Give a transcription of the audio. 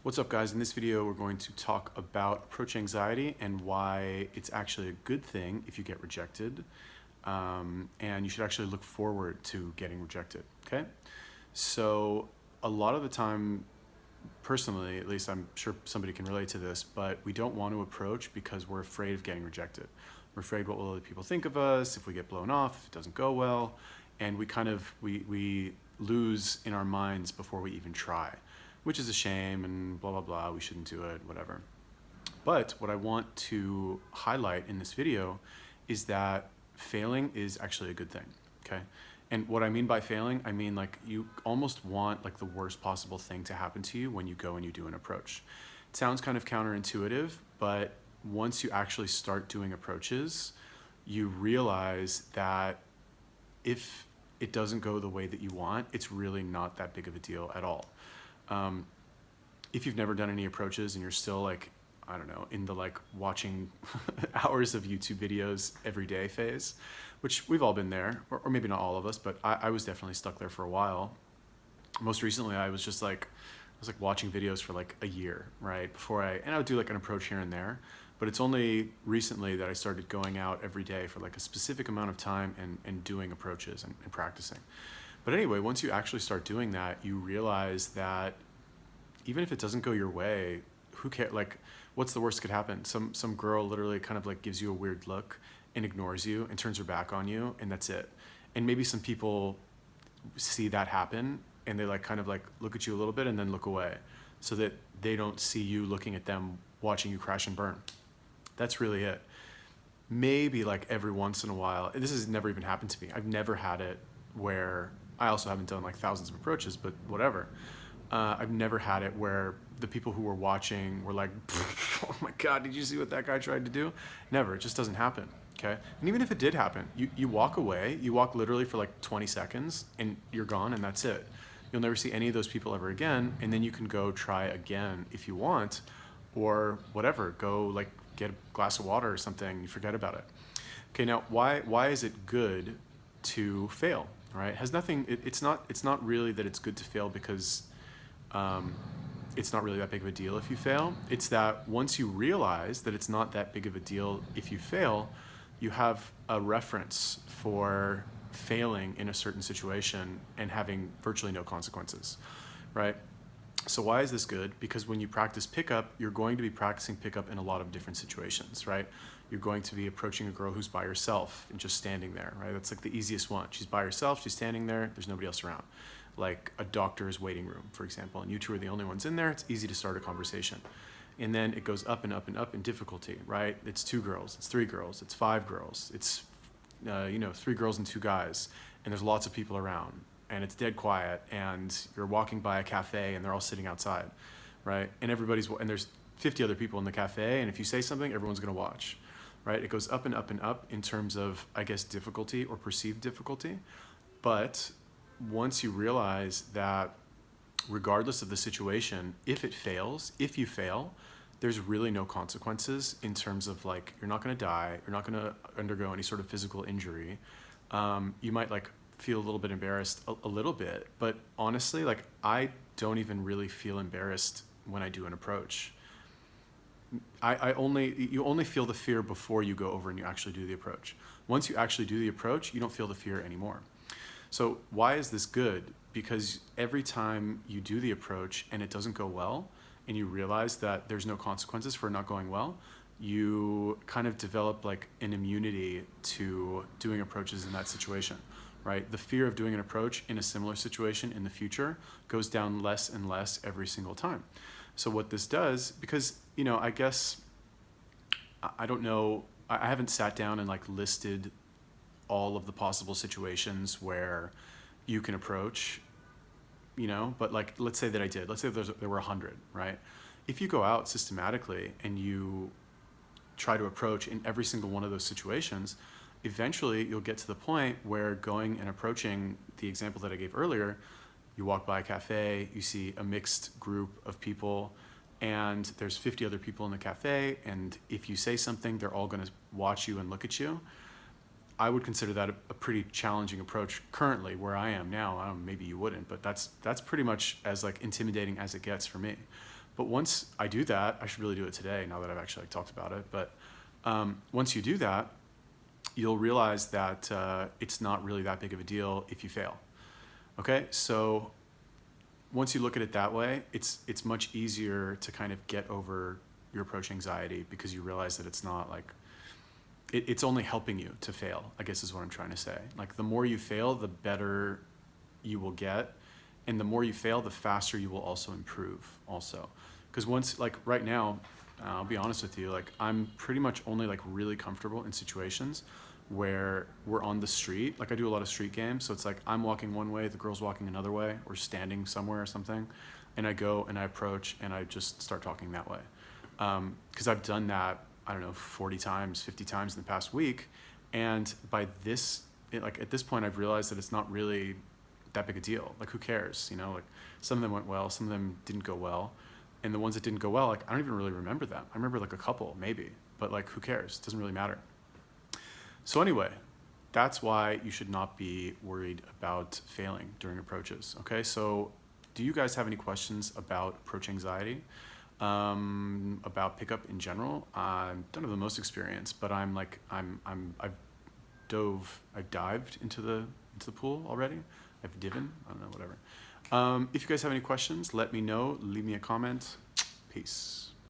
What's up, guys? In this video, we're going to talk about approach anxiety and why it's actually a good thing if you get rejected. And you should actually look forward to getting rejected, okay? So a lot of the time, personally, at least I'm sure somebody can relate to this, but we don't want to approach because we're afraid of getting rejected. We're afraid what will other people think of us, if we get blown off, if it doesn't go well, and we lose in our minds before we even try, which is a shame and blah, blah, blah, we shouldn't do it, whatever. But what I want to highlight in this video is that failing is actually a good thing, okay? And what I mean by failing, I mean like you almost want like the worst possible thing to happen to you when you go and you do an approach. It sounds kind of counterintuitive, but once you actually start doing approaches, you realize that if it doesn't go the way that you want, it's really not that big of a deal at all. If you've never done any approaches and you're still like, I don't know, in the like watching hours of YouTube videos every day phase, which we've all been there, or maybe not all of us, but I was definitely stuck there for a while. Most recently, I was watching videos for like a year, right? And I would do like an approach here and there, but it's only recently that I started going out every day for like a specific amount of time and doing approaches and practicing. But anyway, once you actually start doing that, you realize that even if it doesn't go your way, who cares? Like, what's the worst that could happen? Some girl literally kind of like gives you a weird look and ignores you and turns her back on you, and that's it. And maybe some people see that happen and they like kind of like look at you a little bit and then look away so that they don't see you looking at them watching you crash and burn. That's really it. Maybe like every once in a while, and this has never even happened to me. I've never had it where I also haven't done like thousands of approaches, but whatever. I've never had it where the people who were watching were like, oh my God, did you see what that guy tried to do? Never, it just doesn't happen, okay? And even if it did happen, you walk away, you walk literally for like 20 seconds and you're gone and that's it. You'll never see any of those people ever again, and then you can go try again if you want, or whatever, go like get a glass of water or something, you forget about it. Okay, now why is it good to fail, right? It has nothing, it's not really that it's good to fail because it's not really that big of a deal if you fail. It's that once you realize that it's not that big of a deal if you fail, you have a reference for failing in a certain situation and having virtually no consequences, right? So why is this good? Because when you practice pickup, you're going to be practicing pickup in a lot of different situations, right? You're going to be approaching a girl who's by herself and just standing there, right? That's like the easiest one. She's by herself, she's standing there, there's nobody else around. Like a doctor's waiting room, for example, and you two are the only ones in there, it's easy to start a conversation. And then it goes up and up and up in difficulty, right? It's 2 girls, it's 3 girls, it's 5 girls, it's 3 girls and 2 guys, and there's lots of people around, and it's dead quiet, and you're walking by a cafe and they're all sitting outside, right? And there's 50 other people in the cafe, and if you say something, everyone's gonna watch, right? It goes up and up and up in terms of, I guess, difficulty or perceived difficulty. But once you realize that regardless of the situation, if you fail, there's really no consequences in terms of like, you're not gonna die, you're not gonna undergo any sort of physical injury. You might like feel a little bit embarrassed, a little bit, but honestly, like I don't even really feel embarrassed when I do an approach. You only feel the fear before you go over and you actually do the approach. Once you actually do the approach, you don't feel the fear anymore. So why is this good? Because every time you do the approach and it doesn't go well, and you realize that there's no consequences for not going well, you kind of develop like an immunity to doing approaches in that situation, right? The fear of doing an approach in a similar situation in the future goes down less and less every single time. So what this does, because, I guess, I don't know, I haven't sat down and like listed all of the possible situations where you can approach, but like, let's say that I did, let's say there were 100, right? If you go out systematically and you try to approach in every single one of those situations, eventually you'll get to the point where going and approaching the example that I gave earlier, you walk by a cafe, you see a mixed group of people, and there's 50 other people in the cafe, and if you say something, they're all gonna watch you and look at you. I would consider that a pretty challenging approach currently where I am now. Maybe you wouldn't, but that's pretty much as like intimidating as it gets for me. But once I do that, I should really do it today now that I've actually like, talked about it. But once you do that, you'll realize that it's not really that big of a deal if you fail. Okay, so once you look at it that way, it's much easier to kind of get over your approach anxiety because you realize that it's not like, it's only helping you to fail, I guess is what I'm trying to say. Like the more you fail, the better you will get. And the more you fail, the faster you will also improve also. Because once, like right now, I'll be honest with you, like I'm pretty much only like really comfortable in situations where we're on the street. Like I do a lot of street games. So it's like I'm walking one way, the girl's walking another way, or standing somewhere or something. And I go and I approach and I just start talking that way. Because I've done that, I don't know, 40 times, 50 times in the past week. And by this, like at this point, I've realized that it's not really that big a deal. Like who cares? You know, like some of them went well, some of them didn't go well. And the ones that didn't go well, like I don't even really remember them. I remember like a couple maybe, but like who cares? It doesn't really matter. So anyway, that's why you should not be worried about failing during approaches. Okay, so do you guys have any questions about approach anxiety? About pickup in general? I don't have the most experience, but I've dived into the pool already. I've divin, I don't know, whatever. If you guys have any questions, let me know. Leave me a comment. Peace.